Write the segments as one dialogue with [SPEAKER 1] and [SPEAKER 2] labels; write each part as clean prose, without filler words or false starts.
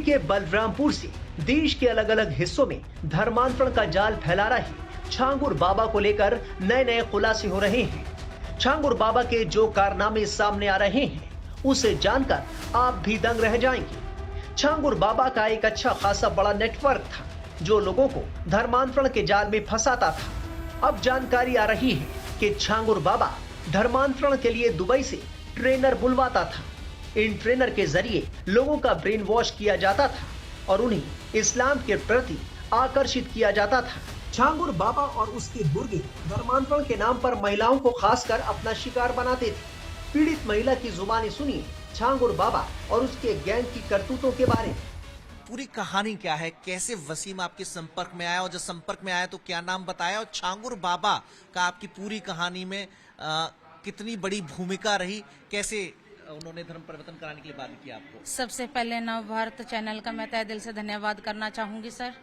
[SPEAKER 1] के बलरामपुर से देश के अलग अलग हिस्सों में धर्मांतरण का जाल फैला रहे छांगुर बाबा को लेकर नए नए खुलासे हो रहे हैं। छांगुर बाबा के जो कारनामे सामने आ रहे हैं उसे जानकर आप भी दंग रह जाएंगे। छांगुर बाबा का एक अच्छा खासा बड़ा नेटवर्क था जो लोगों को धर्मांतरण के जाल में फंसाता था। अब जानकारी आ रही है कि छांगुर बाबा धर्मांतरण के लिए दुबई से ट्रेनर बुलवाता था। इन ट्रेनर के जरिए लोगों का ब्रेन वॉश किया जाता था और उन्हें इस्लाम के प्रति आकर्षित किया जाता था। छांगुर बाबा और उसके गुर्गे धर्मांतरण के नाम पर महिलाओं को खासकर अपना शिकार बनाते थे। पीड़ित महिला की जुबानी सुनिए छांगुर बाबा और उसके गैंग की करतूतों के बारे में।
[SPEAKER 2] पूरी कहानी क्या है, कैसे वसीम आपके संपर्क में आया और जब संपर्क में आया तो क्या नाम बताया, और छांगुर बाबा का आपकी पूरी कहानी में कितनी बड़ी भूमिका रही, कैसे उन्होंने धर्म परिवर्तन कराने के लिए बात की आपको?
[SPEAKER 3] सबसे पहले नवभारत चैनल का मैं तहे दिल से धन्यवाद करना चाहूंगी सर,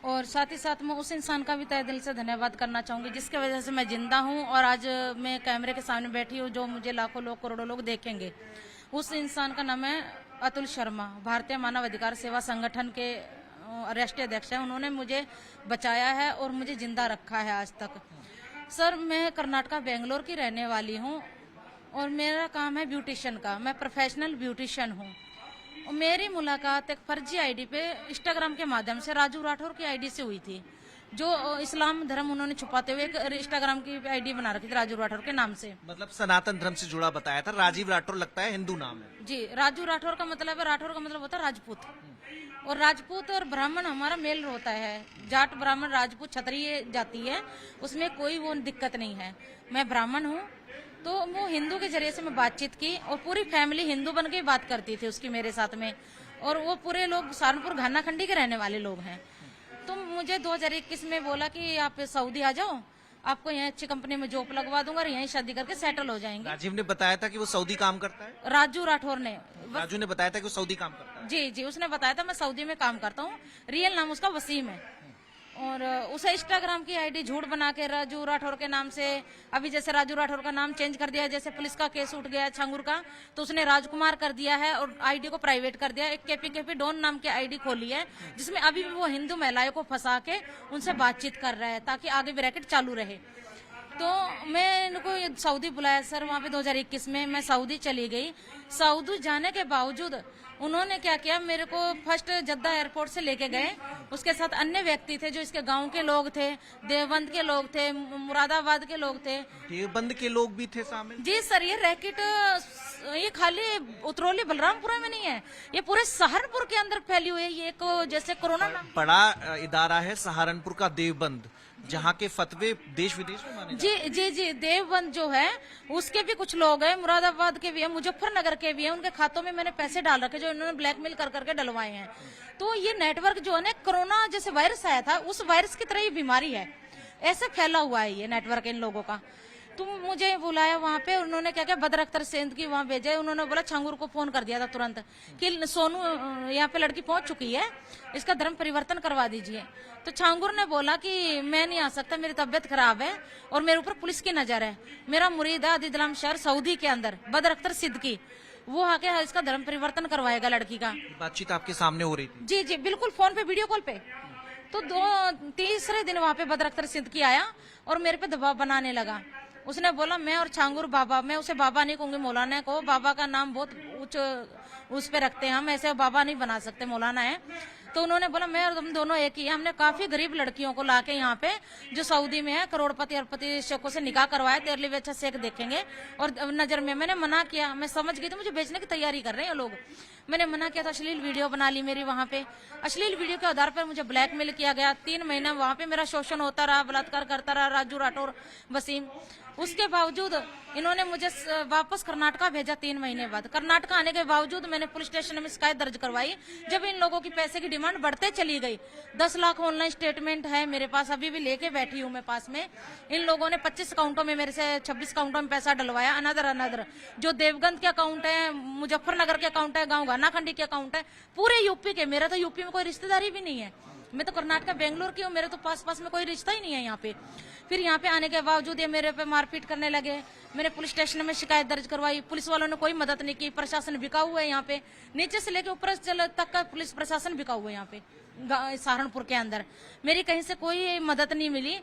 [SPEAKER 3] और साथ ही साथ मैं उस इंसान का भी तहे दिल से धन्यवाद करना चाहूंगी जिसकी वजह से मैं जिंदा हूं और आज मैं कैमरे के सामने बैठी हूं जो मुझे लाखों लोग करोड़ों लोग देखेंगे। उस इंसान का नाम है अतुल शर्मा, भारतीय मानव अधिकार सेवा संगठन के राष्ट्रीय अध्यक्ष है। उन्होंने मुझे बचाया है और मुझे जिंदा रखा है आज तक। सर मैं कर्नाटका बेंगलोर की रहने वाली हूँ और मेरा काम है ब्यूटिशियन का, मैं प्रोफेशनल ब्यूटिशियन हूँ। और मेरी मुलाकात एक फर्जी आईडी पे इंस्टाग्राम के माध्यम से राजू राठौर की आईडी से हुई थी, जो इस्लाम धर्म उन्होंने छुपाते हुए एक इंस्टाग्राम की आईडी बना रखी थी राजू राठौर के नाम से।
[SPEAKER 2] मतलब सनातन धर्म से जुड़ा बताया था। राजीव राठौर लगता है हिंदू नाम है।
[SPEAKER 3] जी, राजू राठौर का मतलब है, राठौर का मतलब होता है राजपूत, और राजपूत और ब्राह्मण हमारा मेल होता है। जाट ब्राह्मण राजपूत क्षत्रिय जाति है, उसमें कोई वो दिक्कत नहीं है। मैं ब्राह्मण हूँ तो वो हिंदू के जरिए से मैं बातचीत की और पूरी फैमिली हिंदू बन के बात करती थी उसकी मेरे साथ में, और वो पूरे लोग सहारनपुर घाना खंडी के रहने वाले लोग हैं। तो मुझे 2021 में बोला कि आप सऊदी आ जाओ, आपको यहाँ अच्छी कंपनी में जॉब लगवा दूंगा और यहीं शादी करके सेटल हो जाएंगे।
[SPEAKER 2] राजीव ने बताया था कि वो सऊदी काम करता है?
[SPEAKER 3] राजू राठौर ने,
[SPEAKER 2] राजू ने बताया था कि वो सऊदी काम करता है?
[SPEAKER 3] जी जी, उसने बताया था मैं सऊदी में काम करता हूँ। रियल नाम उसका वसीम है, और उसे इंस्टाग्राम की आईडी झूठ बना के राजू राठौर के नाम से, अभी जैसे राजू राठौर का नाम चेंज कर दिया, जैसे पुलिस का केस उठ गया छांगुर का, तो उसने राजकुमार कर दिया है और आईडी को प्राइवेट कर दिया। एक केपी डॉन नाम की आईडी खोली है जिसमें अभी भी वो हिंदू महिलाओं को फंसा के उनसे बातचीत कर रहा है ताकि आगे भी रैकेट चालू रहे। तो मैं इनको सऊदी बुलाया सर, वहाँ पे 2021 में मैं सऊदी चली गई। सऊदी जाने के बावजूद उन्होंने क्या किया, मेरे को फर्स्ट जद्दा एयरपोर्ट से लेके गए, उसके साथ अन्य व्यक्ति थे जो इसके गांव के लोग थे, देवबंद के लोग थे, मुरादाबाद के लोग थे।
[SPEAKER 2] देवबंद के लोग भी थे शामिल?
[SPEAKER 3] जी सर, ये रैकेट ये खाली उतरौली बलरामपुरा में नहीं है, ये पूरे सहारनपुर के अंदर फैली हुई है। ये एक जैसे कोरोना
[SPEAKER 2] बड़ा इदारा है सहारनपुर का देवबंद, जहाँ के फतवे देश विदेश में माने
[SPEAKER 3] जी जी जी, देवबंद जो है उसके भी कुछ लोग हैं, मुरादाबाद के भी है, मुजफ्फरनगर के भी हैं। उनके खातों में मैंने पैसे डाल रखे जो इन्होंने ब्लैकमेल कर करके डलवाए हैं। तो ये नेटवर्क जो है ना, कोरोना जैसे वायरस आया था उस वायरस की तरह ही बीमारी है, ऐसे फैला हुआ है ये नेटवर्क इन लोगों का। तो मुझे बुलाया वहाँ पे, उन्होंने क्या किया, बदर अख्तर सेंध की वहाँ भेजे। उन्होंने बोला छांगुर को फोन कर दिया था तुरंत कि सोनू यहाँ पे लड़की पहुंच चुकी है, इसका धर्म परिवर्तन करवा दीजिए। तो छांगुर ने बोला कि मैं नहीं आ सकता, मेरी तबीयत खराब है और मेरे ऊपर पुलिस की नजर है। मेरा मुरीद है अदीदलाम शहर सऊदी के अंदर, बदर अख्तर सिद्दीकी, वो आके इसका धर्म परिवर्तन करवाएगा लड़की का।
[SPEAKER 2] बातचीत आपके सामने हो रही थी?
[SPEAKER 3] जी जी बिल्कुल, फोन पे, वीडियो कॉल पे। तो तीसरे दिन वहाँ पे बदर अख्तर सिद्दीकी आया और मेरे पे दबाव बनाने लगा। उसने बोला मैं और छांगुर बाबा, मैं उसे बाबा नहीं कहूंगी, मौलाना को, बाबा का नाम बहुत उच्च उस पे रखते हैं हम, ऐसे बाबा नहीं बना सकते, मौलाना है। तो उन्होंने बोला मैं और तुम दोनों एक ही है। हमने काफी गरीब लड़कियों को लाके यहाँ पे जो सऊदी में है करोड़पति अरबपति शेखों से निकाह करवाया, तेरे लिए अच्छा शेख देखेंगे। और नजर में मैंने मना किया, मैं समझ गई तो मुझे बेचने की तैयारी कर रहे हैं लोग। मैंने मना किया तो अश्लील वीडियो बना ली मेरी वहाँ पे। अश्लील वीडियो के आधार पर मुझे ब्लैकमेल किया गया। 3 महीने वहाँ पे मेरा शोषण होता रहा, बलात्कार करता रहा राजू राठौर वसीम। उसके बावजूद इन्होंने मुझे वापस कर्नाटका भेजा 3 महीने बाद। कर्नाटका आने के बावजूद मैंने पुलिस स्टेशन में शिकायत दर्ज करवाई। जब इन लोगों की पैसे की डिमांड बढ़ते चली गई, 10 लाख ऑनलाइन स्टेटमेंट है मेरे पास, अभी भी लेके बैठी हूँ मैं पास में। इन लोगों ने 25 अकाउंटों में मेरे से 26 अकाउंटों में पैसा डलवाया, अनदर जो देवगंज के अकाउंट है, मुजफ्फरनगर के अकाउंट है, गाँव घाना खंडी के अकाउंट है, पूरे यूपी के। मेरा तो यूपी में कोई रिश्तेदारी भी नहीं है, मैं तो कर्नाटक बेंगलोर की हूँ, मेरे तो पास पास में कोई रिश्ता ही नहीं है यहाँ पे। फिर यहाँ पे आने के बावजूद ये मेरे पे मारपीट करने लगे। मैंने पुलिस स्टेशन में शिकायत दर्ज करवाई, पुलिस वालों ने कोई मदद नहीं की। प्रशासन बिका हुआ है यहाँ पे, नीचे से लेके ऊपर तक का पुलिस प्रशासन बिका हुआ है यहाँ पे सहारनपुर के अंदर। मेरी कहीं से कोई मदद नहीं मिली।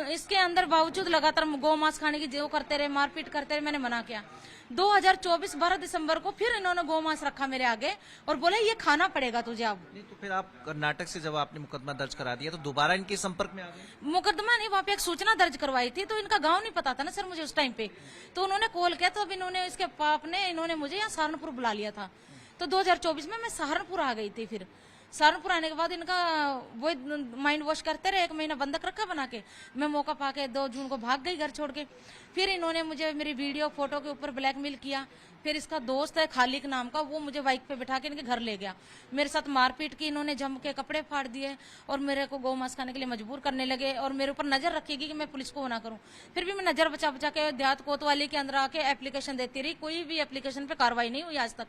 [SPEAKER 3] इसके अंदर बावजूद लगातार गौ मांस खाने की जो करते रहे, मारपीट करते रहे। मैंने मना किया। 2024 12 दिसंबर को फिर इन्होंने गौ मांस रखा मेरे आगे और बोले ये खाना पड़ेगा तुझे अब।
[SPEAKER 2] नहीं तो फिर आप कर्नाटक से जब आपने मुकदमा दर्ज करा दिया तो दोबारा इनके संपर्क में आ गए?
[SPEAKER 3] मुकदमा नहीं, वहाँ पे एक सूचना दर्ज करवाई थी, तो इनका गांव नहीं पता था ना सर मुझे उस टाइम पे। तो उन्होंने कॉल किया, तो अब इन्होंने इसके बाप ने इन्होंने मुझे यहाँ सहारनपुर बुला लिया था। तो 2024 में मैं सहारनपुर आ गई थी। फिर सहारनपुर आने के बाद इनका वो माइंड वॉश करते रहे, 1 महीना बंधक रखा बना के। मैं मौका पाके 2 जून को भाग गई घर छोड़ के। फिर इन्होंने मुझे मेरी वीडियो फोटो के ऊपर ब्लैकमेल किया। फिर इसका दोस्त है खालिक नाम का, वो मुझे बाइक पे बिठा के इनके घर ले गया। मेरे साथ मारपीट की, इन्होंने जम के कपड़े फाड़ दिए और मेरे को गौ मांस खाने के लिए मजबूर करने लगे और मेरे ऊपर नजर रखेगी कि मैं पुलिस को ना करूं। फिर भी मैं नजर बचा बचा के देहात कोतवाली के अंदर आके एप्लीकेशन देती रही, कोई भी एप्लीकेशन पे कार्रवाई नहीं हुई आज तक।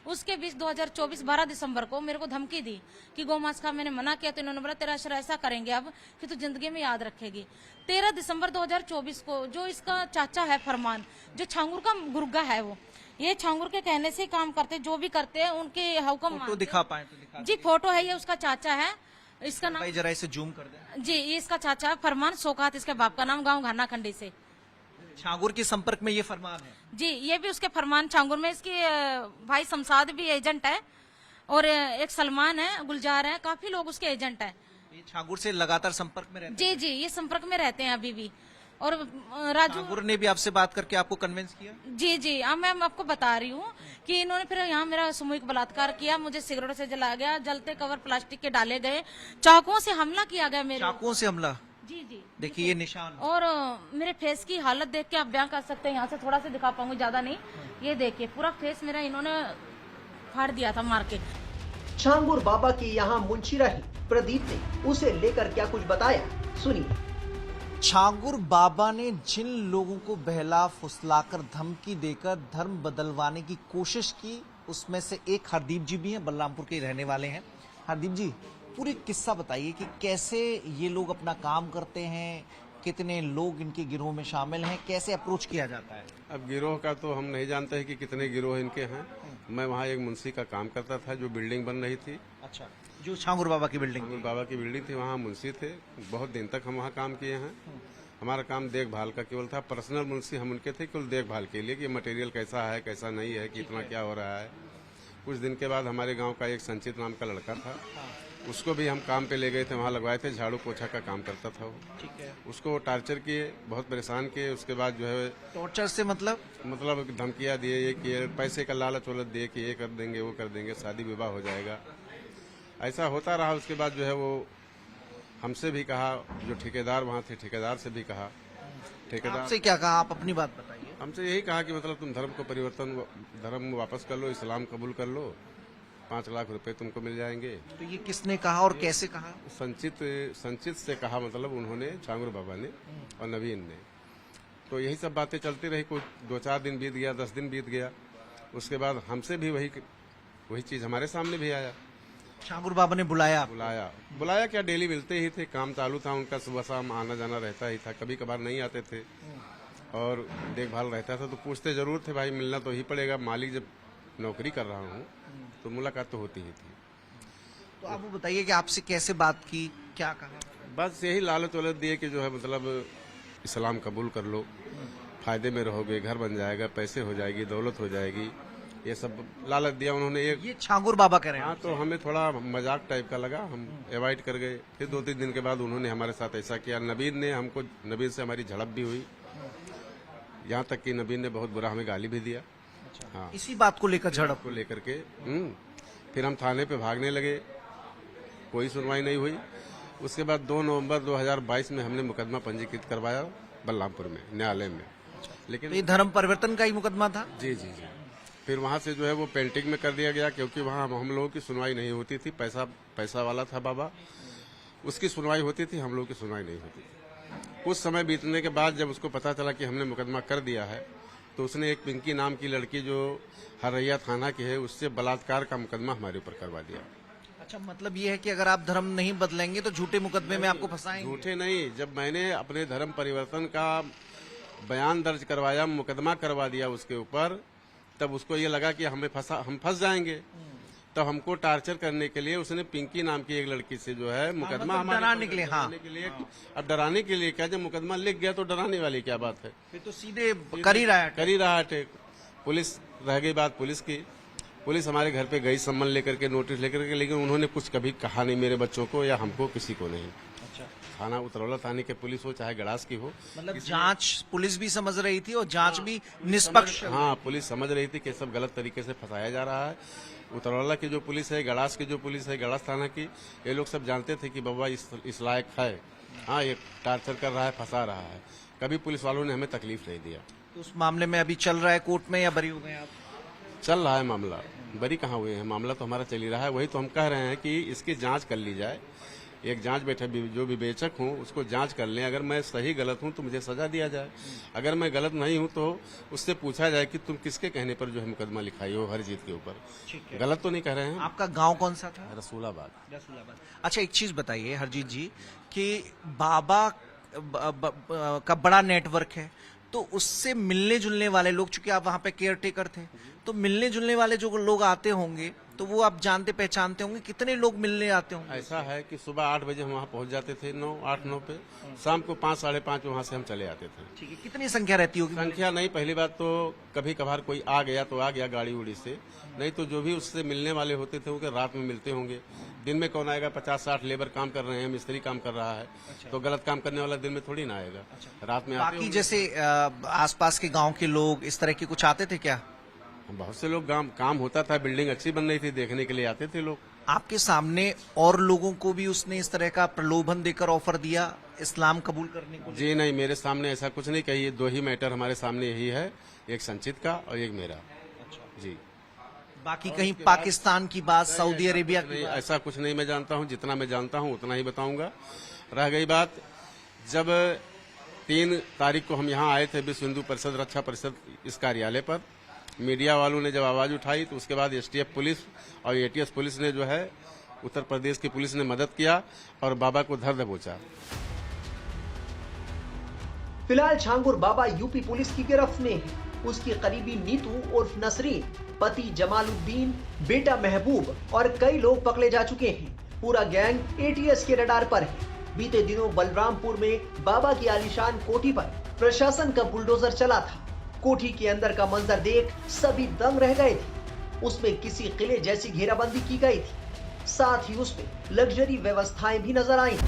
[SPEAKER 3] उसके बीच 2024 12 दिसंबर को मेरे को धमकी दी कि गौ मांस का। मैंने मना किया तो इन्होंने बोला तेरा असर ऐसा करेंगे अब कि तू जिंदगी में याद रखेगी। 13 दिसंबर 2024 को जो इसका चाचा है फरमान, जो छांगुर का गुर्गा है, वो ये छांगुर के कहने से काम करते, जो भी करते हैं उनके हुक्म
[SPEAKER 2] फोटो दिखा पाए तो दिखा
[SPEAKER 3] जी। फोटो है, ये उसका चाचा है। इसका नाम
[SPEAKER 2] भाई जरा इसे जूम कर दे
[SPEAKER 3] जी, ये इसका चाचा है फरमान सोकात, इसके बाप का नाम, गांव घाना खंडी से।
[SPEAKER 2] छांगुर के संपर्क में ये फरमान है
[SPEAKER 3] जी, ये भी उसके फरमान छांगुर में। इसकी भाई शमशाद भी एजेंट है और एक सलमान है, गुलजार है, काफी लोग उसके एजेंट है।
[SPEAKER 2] ये छांगुर से लगातार संपर्क में रहते
[SPEAKER 3] जी जी, ये संपर्क में रहते हैं अभी भी। और राजू
[SPEAKER 2] छांगुर ने भी आपसे बात करके आपको कन्विंस किया?
[SPEAKER 3] जी जी, अब मैं आपको बता रही हूँ कि इन्होंने फिर यहाँ मेरा सामूहिक बलात्कार किया, मुझे सिगरेट से जला गया, जलते कवर प्लास्टिक के डाले गए, चाकुओं से हमला किया गया मेरे।
[SPEAKER 2] चाकुओं से हमला?
[SPEAKER 3] जी जी,
[SPEAKER 2] देखिए ये निशान।
[SPEAKER 3] और मेरे फेस की हालत देख के आप बयां कर सकते हैं। यहाँ से थोड़ा सा दिखा पाऊंगी, ज्यादा नहीं। ये देखिए पूरा फेस मेरा इन्होंने फाड़ दिया था मार के।
[SPEAKER 1] छांगुर बाबा की यहाँ मुंशी रही प्रदीप ने उसे लेकर क्या कुछ बताया, सुनिए।
[SPEAKER 2] छांगुर बाबा ने जिन लोगों को बहला फुसलाकर धमकी देकर धर्म बदलवाने की कोशिश की, उसमें से एक हरदीप जी भी हैं, बलरामपुर के रहने वाले हैं। हरदीप जी, पूरी किस्सा बताइए कि कैसे ये लोग अपना काम करते हैं, कितने लोग इनके गिरोह में शामिल हैं, कैसे अप्रोच किया जाता है?
[SPEAKER 4] अब गिरोह का तो हम नहीं जानते हैं कि कितने गिरोह इनके हैं। मैं वहाँ एक मुंशी का काम करता था, जो बिल्डिंग बन रही थी।
[SPEAKER 2] अच्छा, जो छांगुर बाबा की बिल्डिंग?
[SPEAKER 4] छांगुर बाबा की बिल्डिंग थी, वहाँ मुंशी थे। बहुत दिन तक हम वहाँ काम किए हैं। हमारा काम देखभाल का केवल था। पर्सनल मुंशी हम उनके थे केवल देखभाल के लिए कि मटेरियल कैसा है, कैसा नहीं है, कितना क्या हो रहा है। कुछ दिन के बाद हमारे गाँव का एक संचित नाम का लड़का था, उसको भी हम काम पे ले गए थे, वहाँ लगवाए थे। झाड़ू पोछा का काम करता था वो।
[SPEAKER 2] ठीक है।
[SPEAKER 4] उसको टार्चर किए, बहुत परेशान किए। उसके बाद जो है
[SPEAKER 2] टॉर्चर से मतलब
[SPEAKER 4] धमकियाँ दिए, ये किए, पैसे का लालच वालच दिए कि ये कर देंगे, वो कर देंगे, शादी विवाह हो जाएगा। ऐसा होता रहा। उसके बाद जो है वो हमसे भी कहा, जो ठेकेदार वहाँ थे, ठेकेदार से भी कहा। ठेकेदार
[SPEAKER 2] आपसे क्या कहा? आप अपनी बात बताइए।
[SPEAKER 4] हमसे यही कहा कि मतलब तुम धर्म को धर्म वापस कर लो, इस्लाम कबूल कर लो, 5 लाख रुपए तुमको मिल जाएंगे।
[SPEAKER 2] तो ये किसने कहा और कैसे कहा?
[SPEAKER 4] संचित से कहा, मतलब उन्होंने, छांगुर बाबा ने और नवीन ने। तो यही सब बातें चलती रही। कुछ 2-4 दिन बीत गया, 10 दिन बीत गया। उसके बाद हमसे भी वही चीज हमारे सामने भी आया।
[SPEAKER 2] छांगुर बाबा ने बुलाया
[SPEAKER 4] क्या, डेली मिलते ही थे, काम चालू था उनका, सुबह शाम आना जाना रहता ही था। कभी कभार नहीं आते थे और देखभाल रहता था तो पूछते जरूर थे, भाई मिलना तो ही पड़ेगा, मालिक जब नौकरी कर रहा हूँ तो मुलाकात तो होती ही थी।
[SPEAKER 2] तो आप वो बताइए कि आपसे कैसे बात की, क्या कहा?
[SPEAKER 4] बस यही लालच वालच दिए कि जो है मतलब इस्लाम कबूल कर लो, फायदे में रहोगे, घर बन जाएगा, पैसे हो जाएगी, दौलत हो जाएगी, ये सब लालच दिया उन्होंने।
[SPEAKER 2] ये छांगुर बाबा कह रहे हैं?
[SPEAKER 4] हाँ, तो हमें थोड़ा मजाक टाइप का लगा, हम अवॉइड कर गए। फिर 2-3 दिन के बाद उन्होंने हमारे साथ ऐसा किया। नबीन से हमारी झड़प भी हुई, यहाँ तक कि नबीन ने बहुत बुरा हमें गाली भी दिया।
[SPEAKER 2] हाँ, इसी बात को लेकर, झड़प
[SPEAKER 4] को लेकर के। फिर हम थाने पे भागने लगे, कोई सुनवाई नहीं हुई। उसके बाद 2 नवंबर 2022 में हमने मुकदमा पंजीकृत करवाया बलरामपुर में, न्यायालय में। लेकिन
[SPEAKER 2] ये धर्म परिवर्तन का ही मुकदमा था?
[SPEAKER 4] जी जी जी। फिर वहाँ से जो है वो पेंटिंग में कर दिया गया, क्योंकि वहाँ हम लोगों की सुनवाई नहीं होती थी। पैसा वाला था बाबा, उसकी सुनवाई होती थी, हम लोगों की सुनवाई नहीं होती थी। कुछ समय बीतने के बाद जब उसको पता चला कि हमने मुकदमा कर दिया है, तो उसने एक पिंकी नाम की लड़की जो हरैया थाना की है, उससे बलात्कार का मुकदमा हमारे ऊपर करवा दिया।
[SPEAKER 2] अच्छा, मतलब ये है कि अगर आप धर्म नहीं बदलेंगे तो झूठे मुकदमे में आपको फंसाएंगे।
[SPEAKER 4] झूठे नहीं, जब मैंने अपने धर्म परिवर्तन का बयान दर्ज करवाया, मुकदमा करवा दिया उसके ऊपर, तब उसको ये लगा कि हम फंस जाएंगे। तब हमको टार्चर करने के लिए उसने पिंकी नाम की एक लड़की से जो है मुकदमा
[SPEAKER 2] मतलब
[SPEAKER 4] हमारे
[SPEAKER 2] डराने के लिए, हाँ।
[SPEAKER 4] डराने के लिए। अब डराने के लिए क्या, जब मुकदमा लिख गया तो डराने वाली क्या बात है।
[SPEAKER 2] फिर तो सीधे कर ही रहा है।
[SPEAKER 4] कर ही रहा है अटैक। पुलिस, रह गई बात पुलिस की, पुलिस हमारे घर पे गई सम्मन लेकर के, नोटिस लेकर के, लेकिन उन्होंने कुछ कभी कहा नहीं मेरे बच्चों को या हमको, किसी को नहीं।
[SPEAKER 2] अच्छा,
[SPEAKER 4] थाना उतरौला थाने के पुलिस हो चाहे गड़ास की हो,
[SPEAKER 2] मतलब जांच पुलिस भी समझ रही थी और जांच भी निष्पक्ष।
[SPEAKER 4] हाँ, पुलिस समझ रही थी कि सब गलत तरीके से फंसाया जा रहा है। उतरौला की जो पुलिस है, गड़ास की जो पुलिस है, गड़ास थाना की, ये लोग सब जानते थे कि बाबा इस लायक है। हाँ, ये टार्चर कर रहा है, फंसा रहा है। कभी पुलिस वालों ने हमें तकलीफ नहीं दिया।
[SPEAKER 2] तो उस मामले में अभी चल रहा है कोर्ट में या बरी हो गए आप?
[SPEAKER 4] चल रहा है मामला, बरी कहाँ हुए हैं, मामला तो हमारा चल ही रहा है। वही तो हम कह रहे हैं कि इसकी जांच कर ली जाए। एक जांच बैठे, जो विवेचक हूँ उसको जांच कर लें। अगर मैं सही गलत हूँ तो मुझे सजा दिया जाए, अगर मैं गलत नहीं हूँ तो उससे पूछा जाए कि तुम किसके कहने पर जो है मुकदमा लिखाई हो हरजीत के ऊपर। गलत तो नहीं कह रहे हैं।
[SPEAKER 2] आपका गांव कौन सा था?
[SPEAKER 4] रसूलाबाद।
[SPEAKER 2] अच्छा, एक चीज बताइए हरजीत जी कि बाबा का बड़ा नेटवर्क है, तो उससे मिलने जुलने वाले लोग, चूंकि आप वहां पे केयर टेकर थे, तो मिलने जुलने वाले जो लोग आते होंगे तो वो आप जानते पहचानते होंगे, कितने लोग मिलने आते होंगे?
[SPEAKER 4] ऐसा है कि सुबह 8 बजे हम वहाँ पहुँच जाते थे, 8-9 पे। शाम को 5 साढ़े 5 वहाँ से हम चले आते थे।
[SPEAKER 2] ठीक है, कितनी संख्या रहती होगी?
[SPEAKER 4] संख्या नहीं, पहली बात तो कभी कभार कोई आ गया तो आ गया गाड़ी उड़ी से, नहीं तो जो भी उससे मिलने वाले होते थे वो रात में मिलते होंगे। दिन में कौन आएगा? 50-60 लेबर काम कर रहे हैं, मिस्त्री काम कर रहा है। तो गलत काम करने वाला दिन में थोड़ी ना आएगा। रात में आते
[SPEAKER 2] बाकी जैसे आसपास के गांव के लोग इस तरह के कुछ आते थे क्या?
[SPEAKER 4] बहुत से लोग काम होता था, बिल्डिंग अच्छी बन रही थी, देखने के लिए आते थे लोग।
[SPEAKER 2] आपके सामने और लोगों को भी उसने इस तरह का प्रलोभन देकर ऑफर दिया इस्लाम कबूल करने को?
[SPEAKER 4] जी नहीं, मेरे सामने ऐसा कुछ नहीं कही। 2 ही मैटर हमारे सामने यही है, एक संचित का और एक मेरा। जी,
[SPEAKER 2] बाकी कहीं पाकिस्तान की बात, सऊदी अरेबिया की बात?
[SPEAKER 4] ऐसा कुछ नहीं मैं जानता हूँ। जितना मैं जानता हूँ उतना ही बताऊंगा। रह गई बात, जब 3 तारीख को हम यहाँ आए थे विश्व हिंदू परिषद रक्षा परिषद इस कार्यालय पर, मीडिया वालों ने जब आवाज उठाई तो उसके बाद एसटीएफ पुलिस और एटीएस पुलिस ने जो है, उत्तर प्रदेश की पुलिस ने मदद किया और बाबा को धर दबोचा।
[SPEAKER 1] फिलहाल छांगुर बाबा यूपी पुलिस की गिरफ्त में है। उसकी करीबी नीतू उर्फ नसरीन, पति जमालुद्दीन, बेटा महबूब और कई लोग पकड़े जा चुके हैं। पूरा गैंग एटीएस के रडार पर है। बीते दिनों बलरामपुर में बाबा की आलीशान कोठी पर प्रशासन का बुलडोजर चला था। कोठी के अंदर का मंजर देख सभी दंग रह गए थे। उसमें किसी किले जैसी घेराबंदी की गई थी, साथ ही उसमें लग्जरी व्यवस्थाएं भी नजर आई।